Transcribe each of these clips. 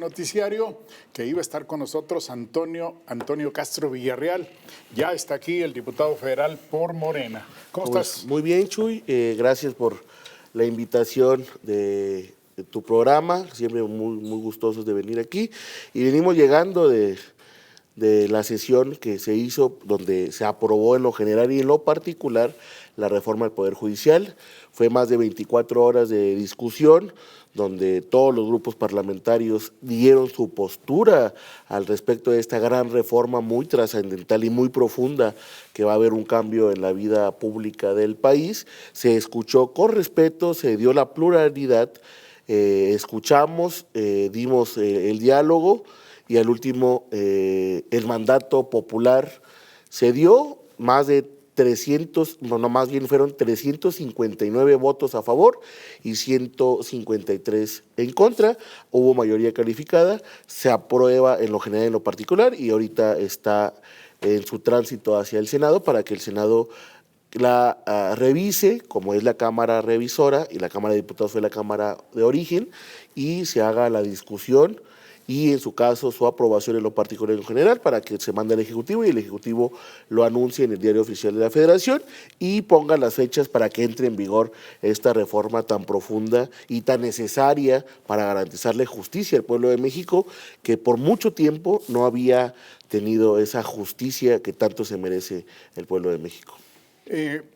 Noticiario que iba a estar con nosotros Antonio Castro Villarreal. Ya está aquí el diputado federal por Morena. ¿Cómo estás? Muy bien, Chuy. Gracias por la invitación de tu programa. Siempre muy gustosos de venir aquí. Y venimos llegando de la sesión que se hizo donde se aprobó en lo general y en lo particular la reforma del Poder Judicial. Fue más de 24 horas de discusión donde todos los grupos parlamentarios dieron su postura al respecto de esta gran reforma muy trascendental y muy profunda que va a haber un cambio en la vida pública del país. Se escuchó con respeto, se dio la pluralidad, escuchamos, dimos el diálogo y al último el mandato popular se dio, más de 300, más bien fueron 359 votos a favor y 153 en contra, hubo mayoría calificada, se aprueba en lo general y en lo particular y ahorita está en su tránsito hacia el Senado para que el Senado la revise, como es la Cámara Revisora y la Cámara de Diputados fue la Cámara de origen, y se haga la discusión y en su caso su aprobación en lo particular y en lo general para que se mande al Ejecutivo y el Ejecutivo lo anuncie en el Diario Oficial de la Federación y ponga las fechas para que entre en vigor esta reforma tan profunda y tan necesaria para garantizarle justicia al pueblo de México, que por mucho tiempo no había tenido esa justicia que tanto se merece el pueblo de México.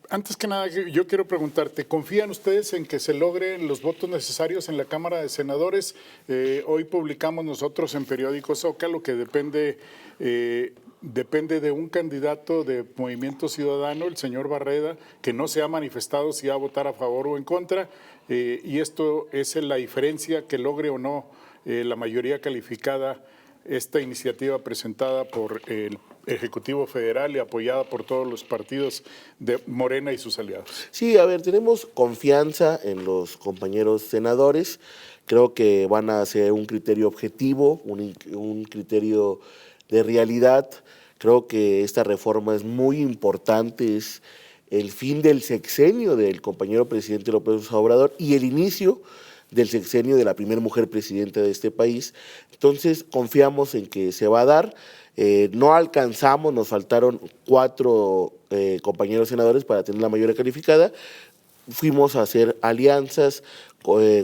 Antes que nada, yo quiero preguntarte, ¿confían ustedes en que se logren los votos necesarios en la Cámara de Senadores? Hoy publicamos nosotros en periódico Zócalo que depende de un candidato de Movimiento Ciudadano, el señor Barreda, que no se ha manifestado si va a votar a favor o en contra, y esto es la diferencia que logre o no la mayoría calificada esta iniciativa presentada por el Ejecutivo Federal y apoyada por todos los partidos de Morena y sus aliados. Sí, a ver, tenemos confianza en los compañeros senadores, creo que van a hacer un criterio objetivo, un criterio de realidad, creo que esta reforma es muy importante, es el fin del sexenio del compañero presidente López Obrador y el inicio del sexenio de la primera mujer presidenta de este país. Entonces confiamos en que se va a dar. No alcanzamos, nos faltaron 4 compañeros senadores para tener la mayoría calificada. Fuimos a hacer alianzas,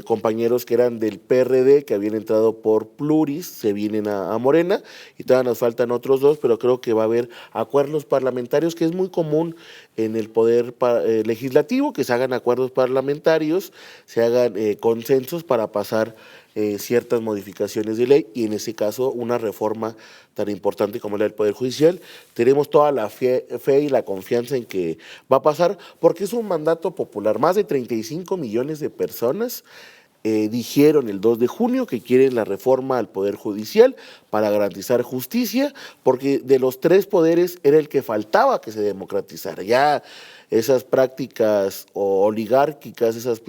compañeros que eran del PRD, que habían entrado por Pluris, se vienen a Morena, y todavía nos faltan otros 2, pero creo que va a haber acuerdos parlamentarios, que es muy común en el poder legislativo, que se hagan acuerdos parlamentarios, se hagan consensos para pasar ciertas modificaciones de ley y en ese caso una reforma tan importante como la del Poder Judicial. Tenemos toda la fe y la confianza en que va a pasar porque es un mandato popular. Más de 35 millones de personas dijeron el 2 de junio que quieren la reforma al Poder Judicial para garantizar justicia, porque de los 3 poderes era el que faltaba que se democratizara. Ya esas prácticas oligárquicas, esas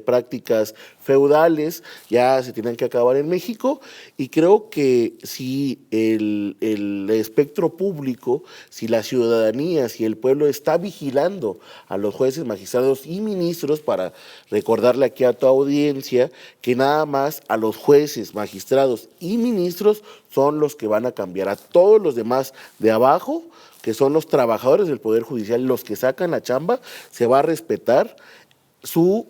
prácticas feudales ya se tienen que acabar en México y creo que si el espectro público, si la ciudadanía, si el pueblo está vigilando a los jueces, magistrados y ministros, para recordarle aquí a tu audiencia que nada más a los jueces, magistrados y ministros son los que van a cambiar, a todos los demás de abajo, que son los trabajadores del Poder Judicial, los que sacan la chamba, se va a respetar su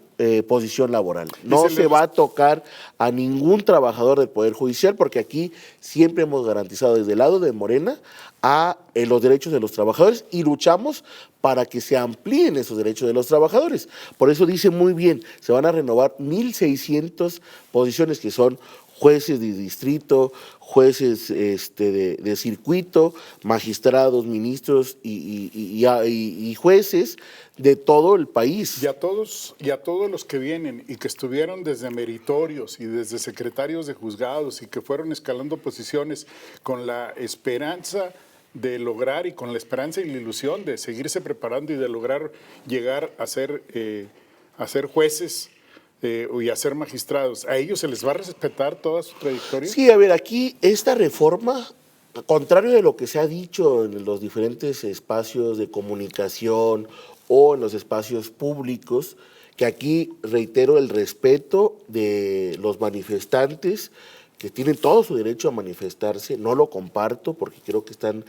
posición laboral. No se va a tocar a ningún trabajador del Poder Judicial porque aquí siempre hemos garantizado desde el lado de Morena a los derechos de los trabajadores y luchamos para que se amplíen esos derechos de los trabajadores. Por eso dice muy bien, se van a renovar 1,600 posiciones que son jueces de distrito, jueces de circuito, magistrados, ministros y jueces de todo el país. Y a todos los que vienen y que estuvieron desde meritorios y desde secretarios de juzgados y que fueron escalando posiciones con la esperanza de lograr y con la esperanza y la ilusión de seguirse preparando y de lograr llegar a ser jueces y a ser magistrados, ¿a ellos se les va a respetar toda su trayectoria? Sí, a ver, aquí esta reforma, contrario de lo que se ha dicho en los diferentes espacios de comunicación o en los espacios públicos, que aquí reitero el respeto de los manifestantes, que tienen todo su derecho a manifestarse, no lo comparto porque creo que están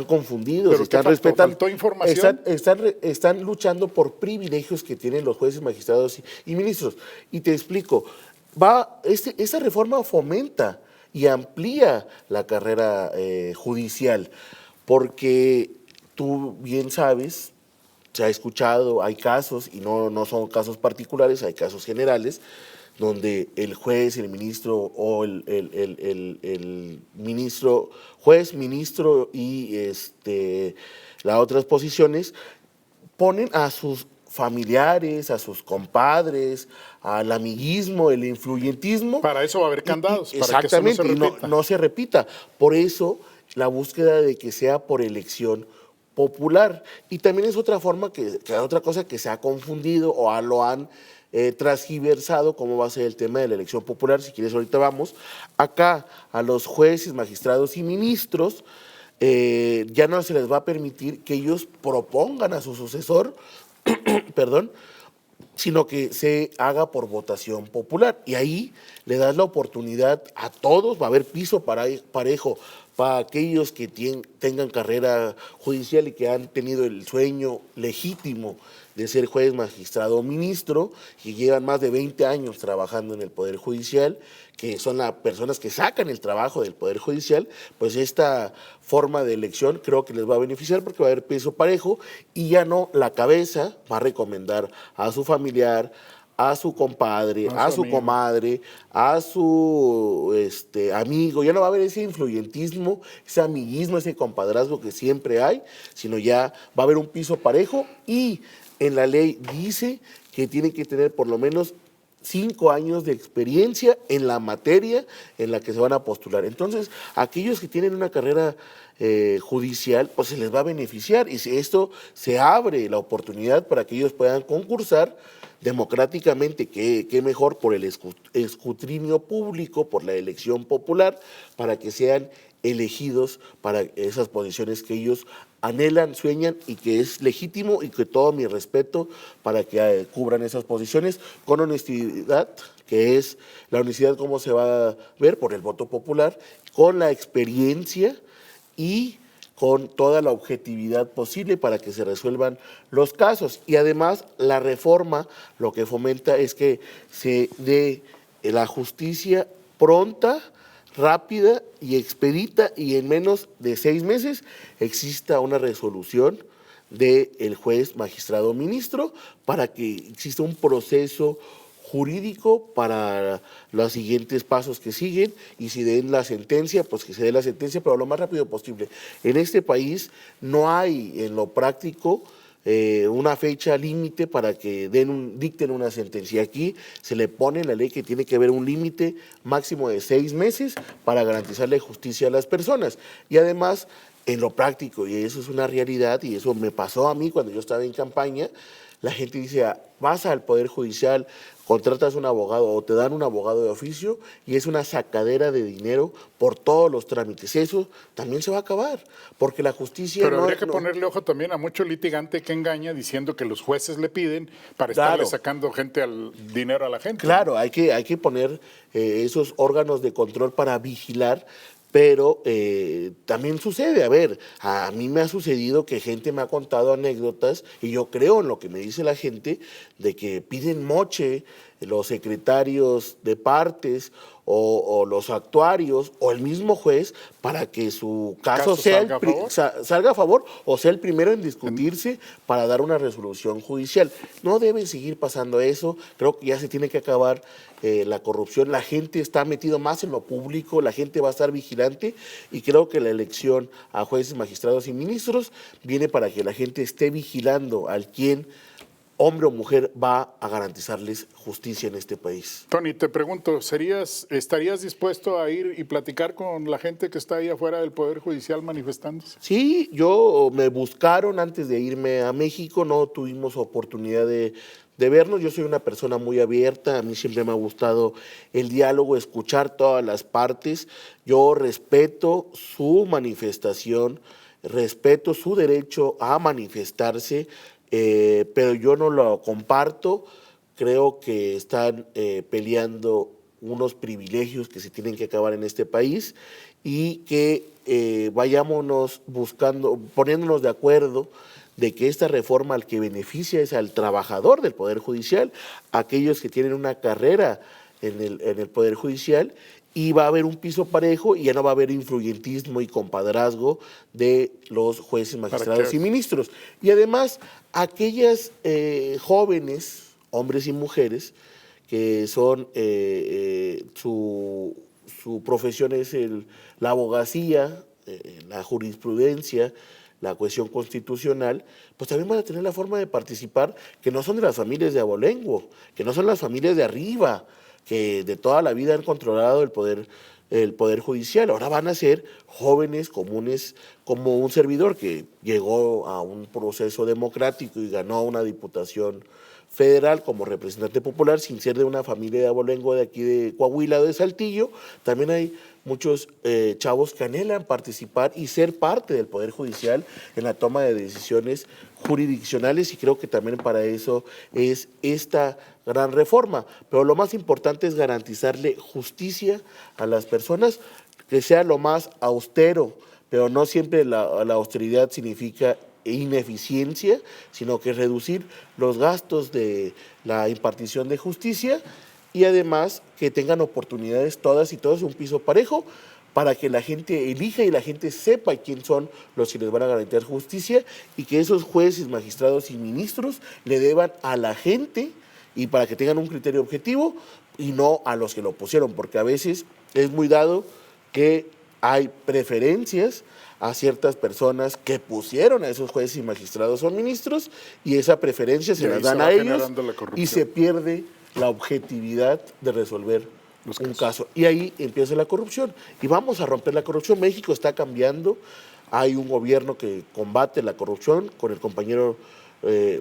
confundidos, ¿Pero qué están faltó? respetando, ¿Faltó información? están luchando por privilegios que tienen los jueces, magistrados y ministros. Y te explico, esta reforma fomenta y amplía la carrera judicial, porque tú bien sabes, se ha escuchado, hay casos, y no son casos particulares, hay casos generales, donde el juez, el ministro o el ministro, juez, ministro y las otras posiciones ponen a sus familiares, a sus compadres, al amiguismo, el influyentismo. Para eso va a haber candados, para que eso no se Exactamente, y repita. no se repita. Por eso la búsqueda de que sea por elección popular. Y también es otra forma, otra cosa que se ha confundido o lo han transgiversado, cómo va a ser el tema de la elección popular. Si quieres, ahorita vamos. Acá a los jueces, magistrados y ministros ya no se les va a permitir que ellos propongan a su sucesor, perdón, sino que se haga por votación popular. Y ahí le das la oportunidad a todos, va a haber piso parejo para aquellos que tengan carrera judicial y que han tenido el sueño legítimo de ser juez, magistrado o ministro, que llevan más de 20 años trabajando en el Poder Judicial, que son las personas que sacan el trabajo del Poder Judicial, pues esta forma de elección creo que les va a beneficiar porque va a haber peso parejo y ya no la cabeza va a recomendar a su familiar, a su compadre, a su comadre, a su amigo. Ya no va a haber ese influyentismo, ese amiguismo, ese compadrazgo que siempre hay, sino ya va a haber un piso parejo y en la ley dice que tiene que tener por lo menos 5 años de experiencia en la materia en la que se van a postular. Entonces, aquellos que tienen una carrera judicial, pues se les va a beneficiar y si esto se abre la oportunidad para que ellos puedan concursar democráticamente, qué mejor por el escrutinio público, por la elección popular, para que sean elegidos para esas posiciones que ellos anhelan, sueñan y que es legítimo y que todo mi respeto para que cubran esas posiciones con honestidad, que es la honestidad cómo se va a ver por el voto popular, con la experiencia y con toda la objetividad posible para que se resuelvan los casos. Y además la reforma lo que fomenta es que se dé la justicia pronta, rápida y expedita y en menos de 6 meses exista una resolución del juez, magistrado, ministro para que exista un proceso jurídico para los siguientes pasos que siguen y si den la sentencia, pues que se dé la sentencia, pero lo más rápido posible. En este país no hay en lo práctico una fecha límite para que dicten una sentencia. Aquí se le pone en la ley que tiene que haber un límite máximo de 6 meses para garantizarle justicia a las personas. Y además, en lo práctico, y eso es una realidad, y eso me pasó a mí cuando yo estaba en campaña, la gente dice, vas al Poder Judicial, contratas un abogado o te dan un abogado de oficio y es una sacadera de dinero por todos los trámites. Eso también se va a acabar, porque la justicia... Pero habría que ponerle ojo también a mucho litigante que engaña diciendo que los jueces le piden para estarle sacando dinero a la gente. Claro, hay que poner esos órganos de control para vigilar. Pero también sucede, a mí me ha sucedido que gente me ha contado anécdotas y yo creo en lo que me dice la gente de que piden moche los secretarios de partes o los actuarios o el mismo juez para que su caso salga a favor o sea el primero en discutirse para dar una resolución judicial. No debe seguir pasando eso, creo que ya se tiene que acabar la corrupción, la gente está metido más en lo público, la gente va a estar vigilante y creo que la elección a jueces, magistrados y ministros viene para que la gente esté vigilando al quien hombre o mujer va a garantizarles justicia en este país. Tony, te pregunto, ¿estarías dispuesto a ir y platicar con la gente que está ahí afuera del Poder Judicial manifestándose? Sí, me buscaron antes de irme a México, no tuvimos oportunidad de vernos. Yo soy una persona muy abierta, a mí siempre me ha gustado el diálogo, escuchar todas las partes. Yo respeto su manifestación, respeto su derecho a manifestarse, pero yo no lo comparto. Creo que están peleando unos privilegios que se tienen que acabar en este país y que vayámonos buscando, poniéndonos de acuerdo de que esta reforma al que beneficia es al trabajador del Poder Judicial, aquellos que tienen una carrera en el Poder Judicial, y va a haber un piso parejo y ya no va a haber influyentismo y compadrazgo de los jueces, magistrados y ministros. Y además, aquellas jóvenes, hombres y mujeres, que son, su profesión es la abogacía, la jurisprudencia, la cuestión constitucional, pues también van a tener la forma de participar, que no son de las familias de abolengo, que no son las familias de arriba, que de toda la vida han controlado el poder judicial. Ahora van a ser jóvenes comunes como un servidor que llegó a un proceso democrático y ganó una diputación federal como representante popular sin ser de una familia de abolengo de aquí de Coahuila o de Saltillo. También hay muchos chavos que anhelan participar y ser parte del Poder Judicial en la toma de decisiones jurisdiccionales, y creo que también para eso es esta gran reforma. Pero lo más importante es garantizarle justicia a las personas, que sea lo más austero, pero no siempre la austeridad significa ineficiencia, sino que reducir los gastos de la impartición de justicia, y además que tengan oportunidades todas y todos, un piso parejo, para que la gente elija y la gente sepa quién son los que les van a garantizar justicia, y que esos jueces, magistrados y ministros le deban a la gente, y para que tengan un criterio objetivo y no a los que lo pusieron, porque a veces es muy dado que hay preferencias a ciertas personas que pusieron a esos jueces y magistrados o ministros, y esa preferencia se la dan a ellos y se pierde la objetividad de resolver un caso. Y ahí empieza la corrupción. Y vamos a romper la corrupción. México está cambiando. Hay un gobierno que combate la corrupción con el compañero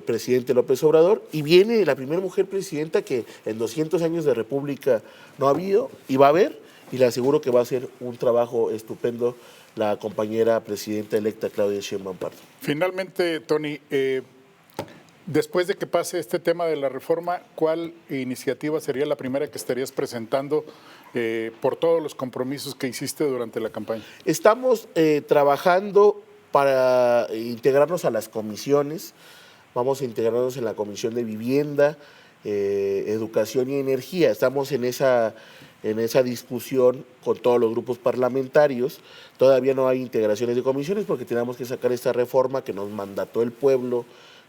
presidente López Obrador, y viene la primera mujer presidenta que en 200 años de república no ha habido y va a haber, y le aseguro que va a hacer un trabajo estupendo la compañera presidenta electa Claudia Sheinbaum Pardo. Finalmente, Tony, después de que pase este tema de la reforma, ¿cuál iniciativa sería la primera que estarías presentando por todos los compromisos que hiciste durante la campaña? Estamos trabajando para integrarnos a las comisiones. Vamos a integrarnos en la Comisión de Vivienda, Educación y Energía. Estamos en esa discusión con todos los grupos parlamentarios. Todavía no hay integraciones de comisiones porque tenemos que sacar esta reforma que nos mandató el pueblo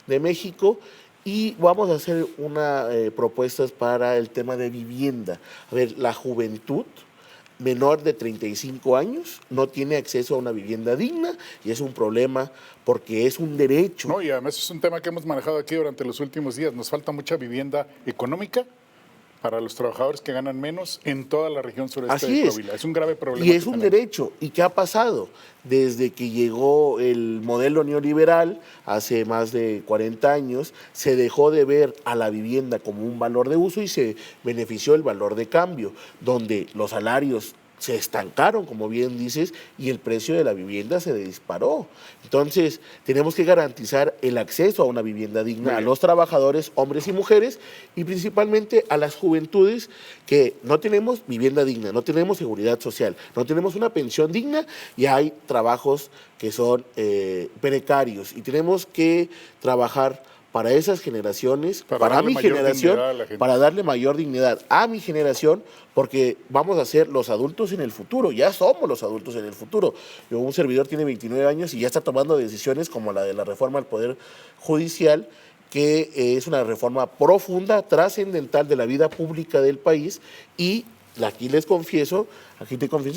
de México, y vamos a hacer propuestas para el tema de vivienda. A ver, la juventud menor de 35 años no tiene acceso a una vivienda digna, y es un problema porque es un derecho. No, y además es un tema que hemos manejado aquí durante los últimos días. Nos falta mucha vivienda económica para los trabajadores que ganan menos en toda la región sureste de Coahuila. Es un grave problema. Y es un derecho. ¿Y qué ha pasado? Desde que llegó el modelo neoliberal hace más de 40 años, se dejó de ver a la vivienda como un valor de uso y se benefició el valor de cambio, donde los salarios se estancaron, como bien dices, y el precio de la vivienda se disparó. Entonces, tenemos que garantizar el acceso a una vivienda digna a los trabajadores, hombres y mujeres, y principalmente a las juventudes que no tenemos vivienda digna, no tenemos seguridad social, no tenemos una pensión digna, y hay trabajos que son precarios, y tenemos que trabajar para esas generaciones, para mi generación, para darle mayor dignidad a mi generación, porque vamos a ser los adultos en el futuro, ya somos los adultos en el futuro. Un servidor tiene 29 años y ya está tomando decisiones como la de la reforma al Poder Judicial, que es una reforma profunda, trascendental de la vida pública del país, y aquí te confieso,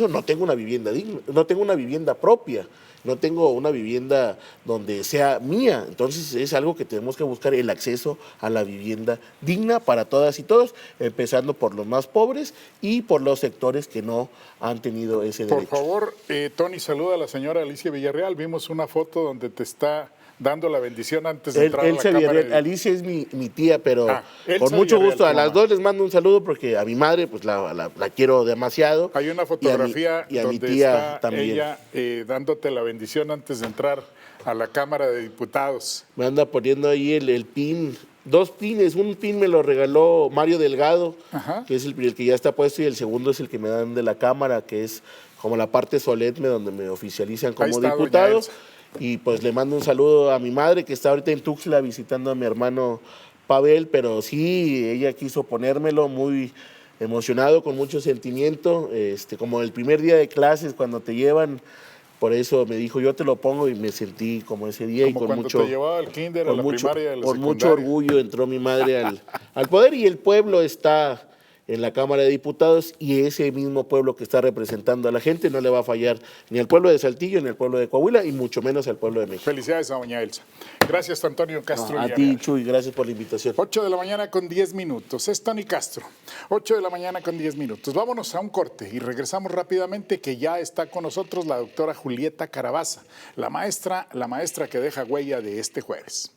no tengo una vivienda digna, no tengo una vivienda propia, no tengo una vivienda donde sea mía. Entonces es algo que tenemos que buscar, el acceso a la vivienda digna para todas y todos, empezando por los más pobres y por los sectores que no han tenido ese derecho. Por favor, Tony, saluda a la señora Alicia Villarreal. Vimos una foto donde te está dando la bendición antes de entrar a la Elsa Cámara. Villarreal, Alicia es mi tía, pero Elsa con mucho Villarreal, gusto. A tu las mamá. dos les mando un saludo porque a mi madre pues la quiero demasiado. Hay una fotografía y a mi donde tía está también. ella dándote la bendición antes de entrar a la Cámara de Diputados. Me anda poniendo ahí el pin, 2 pines. Un pin me lo regaló Mario Delgado, Ajá. que es el que ya está puesto, y el segundo es el que me dan de la Cámara, que es como la parte solemne donde me oficializan Ahí como está, doña diputado. Elsa. Y pues le mando un saludo a mi madre, que está ahorita en Tuxtla visitando a mi hermano Pavel, pero sí, ella quiso ponérmelo muy emocionado, con mucho sentimiento, como el primer día de clases cuando te llevan. Por eso me dijo, yo te lo pongo, y me sentí como ese día, Como y con cuando mucho, te llevaba al kinder, a la primaria, a la con mucho secundaria. orgullo entró mi madre al poder, y el pueblo está en la Cámara de Diputados, y ese mismo pueblo que está representando a la gente no le va a fallar ni al pueblo de Saltillo, ni al pueblo de Coahuila, y mucho menos al pueblo de México. Felicidades a doña Elsa. Gracias, Antonio Castro. A Villarreal. ti, Chuy, gracias por la invitación. 8 de la mañana con 10 minutos. Es Tony Castro. 8 de la mañana con 10 minutos. Vámonos a un corte y regresamos rápidamente, que ya está con nosotros la doctora Julieta Carabaza, la maestra que deja huella de este jueves.